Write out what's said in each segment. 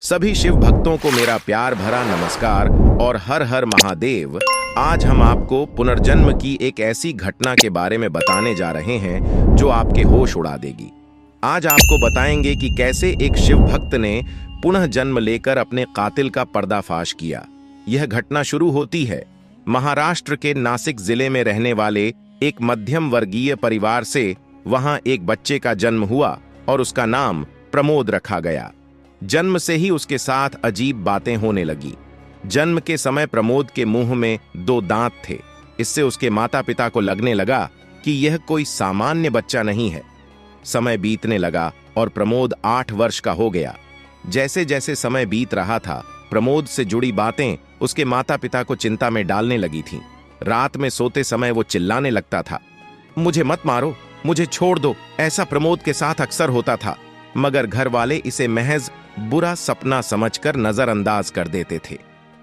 सभी शिव भक्तों को मेरा प्यार भरा नमस्कार और हर हर महादेव। आज हम आपको पुनर्जन्म की एक ऐसी घटना के बारे में बताने जा रहे हैं जो आपके होश उड़ा देगी। आज आपको बताएंगे कि कैसे एक शिव भक्त ने पुनः जन्म लेकर अपने कातिल का पर्दाफाश किया। यह घटना शुरू होती है महाराष्ट्र के नासिक जिले में रहने वाले एक मध्यम वर्गीय परिवार से। वहां एक बच्चे का जन्म हुआ और उसका नाम प्रमोद रखा गया। जन्म से ही उसके साथ अजीब बातें होने लगी। जन्म के समय प्रमोद के मुंह में 2 दांत थे। इससे उसके माता पिता को लगने लगा कि यह कोई सामान्य बच्चा नहीं है। समय बीतने लगा और प्रमोद 8 वर्ष का हो गया। जैसे जैसे समय बीत रहा था, प्रमोद से जुड़ी बातें उसके माता पिता को चिंता में डालने लगी थीं। रात में सोते समय वो चिल्लाने लगता था, मुझे मत मारो, मुझे छोड़ दो। ऐसा प्रमोद के साथ अक्सर होता था, मगर घर वाले इसे महज बुरा सपना समझकर नजरअंदाज कर देते थे।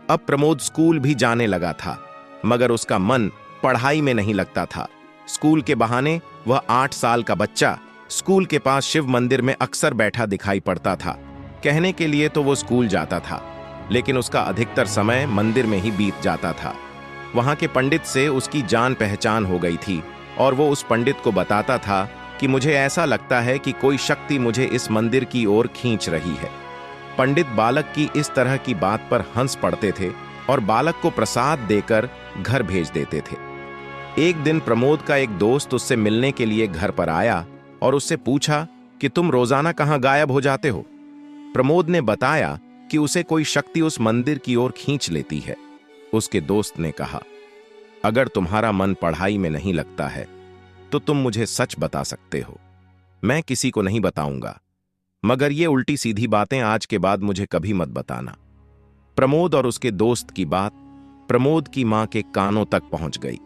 अब प्रमोद स्कूल भी जाने लगा था, मगर उसका मन पढ़ाई में नहीं लगता था। स्कूल के बहाने वह 8 साल का बच्चा स्कूल के पास शिव मंदिर में अक्सर बैठा दिखाई पड़ता था। कहने के लिए तो वो स्कूल जाता था, लेकिन उसका अधिकतर समय मंदिर में ही बीत जाता था। वहां के पंडित से उसकी जान पहचान हो गई थी और वो उस पंडित को बताता था कि मुझे ऐसा लगता है कि कोई शक्ति मुझे इस मंदिर की ओर खींच रही है। पंडित बालक की इस तरह की बात पर हंस पड़ते थे और बालक को प्रसाद देकर घर भेज देते थे। एक दिन प्रमोद का एक दोस्त उससे मिलने के लिए घर पर आया और उससे पूछा कि तुम रोजाना कहां गायब हो जाते हो। प्रमोद ने बताया कि उसे कोई शक्ति उस मंदिर की ओर खींच लेती है। उसके दोस्त ने कहा, अगर तुम्हारा मन पढ़ाई में नहीं लगता है तो तुम मुझे सच बता सकते हो। मैं किसी को नहीं बताऊंगा, मगर ये उल्टी सीधी बातें आज के बाद मुझे कभी मत बताना। प्रमोद और उसके दोस्त की बात प्रमोद की मां के कानों तक पहुंच गई।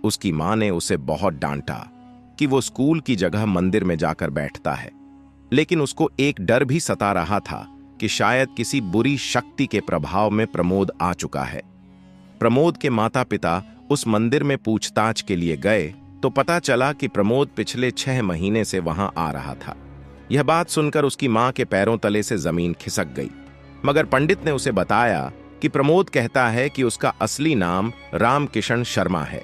उसकी मां ने उसे बहुत डांटा कि वो स्कूल की जगह मंदिर में जाकर बैठता है, लेकिन उसको एक डर भी सता रहा था कि शायद किसी बुरी शक्ति के प्रभाव में प्रमोद आ चुका है। प्रमोद के माता पिता उस मंदिर में पूछताछ के लिए गए तो पता चला कि प्रमोद पिछले 6 महीने से वहां आ रहा था। यह बात सुनकर उसकी मां के पैरों तले से जमीन खिसक गई, मगर पंडित ने उसे बताया कि प्रमोद कहता है कि उसका असली नाम रामकिशन शर्मा है।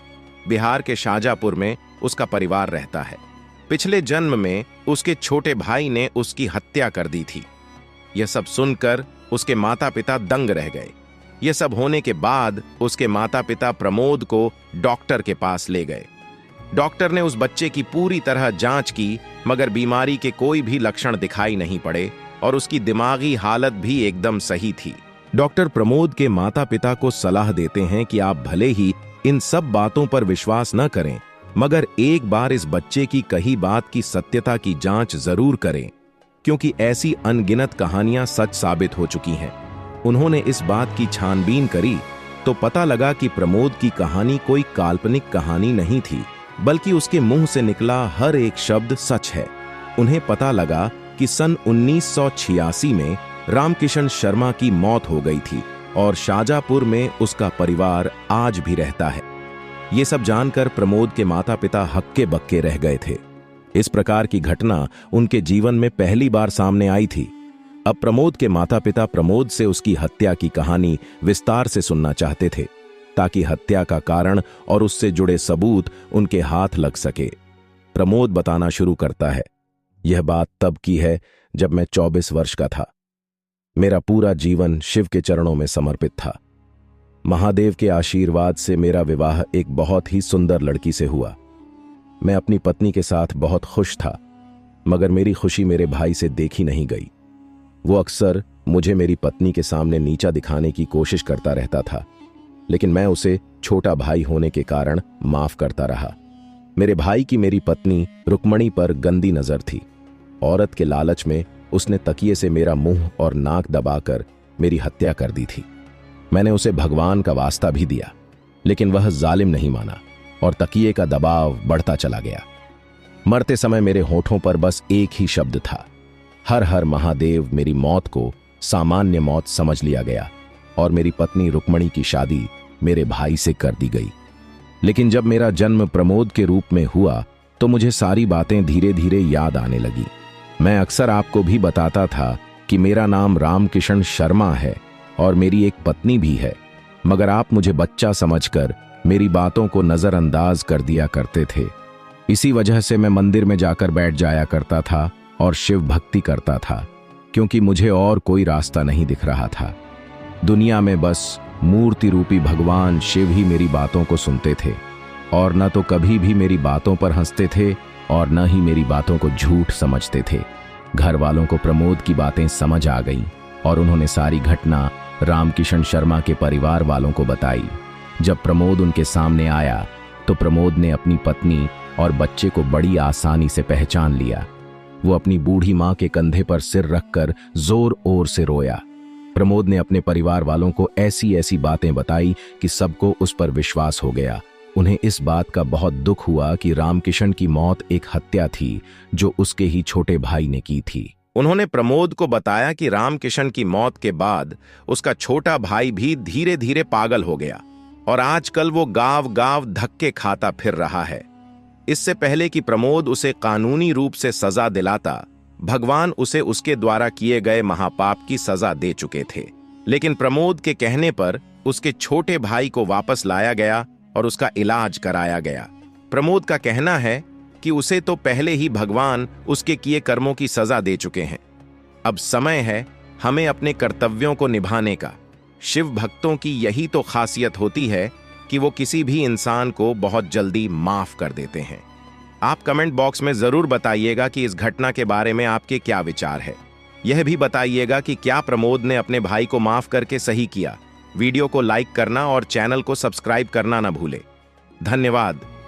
बिहार के शाजापुर में उसका परिवार रहता है। पिछले जन्म में उसके छोटे भाई ने उसकी हत्या कर दी थी। यह सब सुनकर उसके माता पिता दंग रह गए। यह सब होने के बाद उसके माता पिता प्रमोद को डॉक्टर के पास ले गए। डॉक्टर ने उस बच्चे की पूरी तरह जांच की, मगर बीमारी के कोई भी लक्षण दिखाई नहीं पड़े और उसकी दिमागी हालत भी एकदम सही थी। डॉक्टर प्रमोद के माता पिता को सलाह देते हैं कि आप भले ही इन सब बातों पर विश्वास न करें, मगर एक बार इस बच्चे की कही बात की सत्यता की जांच जरूर करें, क्योंकि ऐसी अनगिनत कहानियां सच साबित हो चुकी हैं। उन्होंने इस बात की छानबीन करी तो पता लगा कि प्रमोद की कहानी कोई काल्पनिक कहानी नहीं थी, बल्कि उसके मुंह से निकला हर एक शब्द सच है। उन्हें पता लगा कि सन 1986 में रामकिशन शर्मा की मौत हो गई थी और शाजापुर में उसका परिवार आज भी रहता है। ये सब जानकर प्रमोद के माता पिता हक्के बक्के रह गए थे। इस प्रकार की घटना उनके जीवन में पहली बार सामने आई थी। अब प्रमोद के माता पिता प्रमोद से उसकी हत्या की कहानी विस्तार से सुनना चाहते थे, ताकि हत्या का कारण और उससे जुड़े सबूत उनके हाथ लग सके। प्रमोद बताना शुरू करता है, यह बात तब की है जब मैं 24 वर्ष का था। मेरा पूरा जीवन शिव के चरणों में समर्पित था। महादेव के आशीर्वाद से मेरा विवाह एक बहुत ही सुंदर लड़की से हुआ। मैं अपनी पत्नी के साथ बहुत खुश था, मगर मेरी खुशी मेरे भाई से देखी नहीं गई। वो अक्सर मुझे मेरी पत्नी के सामने नीचा दिखाने की कोशिश करता रहता था, लेकिन मैं उसे छोटा भाई होने के कारण माफ करता रहा। मेरे भाई की मेरी पत्नी रुक्मणी पर गंदी नजर थी। औरत के लालच में उसने तकिए से मेरा मुंह और नाक दबाकर मेरी हत्या कर दी थी। मैंने उसे भगवान का वास्ता भी दिया, लेकिन वह जालिम नहीं माना और तकिए का दबाव बढ़ता चला गया। मरते समय मेरे होठों पर बस एक ही शब्द था, हर हर महादेव। मेरी मौत को सामान्य मौत समझ लिया गया और मेरी पत्नी रुक्मणी की शादी मेरे भाई से कर दी गई। लेकिन जब मेरा जन्म प्रमोद के रूप में हुआ तो मुझे सारी बातें धीरे धीरे याद आने लगी। मैं अक्सर आपको भी बताता था कि मेरा नाम रामकिशन शर्मा है और मेरी एक पत्नी भी है, मगर आप मुझे बच्चा समझकर मेरी बातों को नज़रअंदाज कर दिया करते थे। इसी वजह से मैं मंदिर में जाकर बैठ जाया करता था और शिव भक्ति करता था, क्योंकि मुझे और कोई रास्ता नहीं दिख रहा था। दुनिया में बस मूर्ति रूपी भगवान शिव ही मेरी बातों को सुनते थे और न तो कभी भी मेरी बातों पर हंसते थे और न ही मेरी बातों को झूठ समझते थे। घर वालों को प्रमोद की बातें समझ आ गईं और उन्होंने सारी घटना रामकिशन शर्मा के परिवार वालों को बताई। जब प्रमोद उनके सामने आया तो प्रमोद ने अपनी पत्नी और बच्चे को बड़ी आसानी से पहचान लिया। वो अपनी बूढ़ी माँ के कंधे पर सिर रखकर जोर ओर से रोया। प्रमोद ने अपने परिवार वालों को ऐसी ऐसी बातें बताई कि सबको उस पर विश्वास हो गया। उन्हें इस बात का बहुत दुख हुआ कि रामकिशन की मौत एक हत्या थी जो उसके ही छोटे भाई ने की थी। उन्होंने प्रमोद को बताया कि रामकिशन की मौत के बाद उसका छोटा भाई भी धीरे धीरे पागल हो गया और आजकल वो गांव गांव धक्के खाता फिर रहा है। इससे पहले कि प्रमोद उसे कानूनी रूप से सजा दिलाता, भगवान उसे उसके द्वारा किए गए महापाप की सजा दे चुके थे। लेकिन प्रमोद के कहने पर उसके छोटे भाई को वापस लाया गया और उसका इलाज कराया गया। प्रमोद का कहना है कि उसे तो पहले ही भगवान उसके किए कर्मों की सजा दे चुके हैं। अब समय है हमें अपने कर्तव्यों को निभाने का। शिव भक्तों की यही तो खासियत होती है कि वो किसी भी इंसान को बहुत जल्दी माफ कर देते हैं। आप कमेंट बॉक्स में जरूर बताइएगा कि इस घटना के बारे में आपके क्या विचार है। यह भी बताइएगा कि क्या प्रमोद ने अपने भाई को माफ करके सही किया। वीडियो को लाइक करना और चैनल को सब्सक्राइब करना न भूले। धन्यवाद।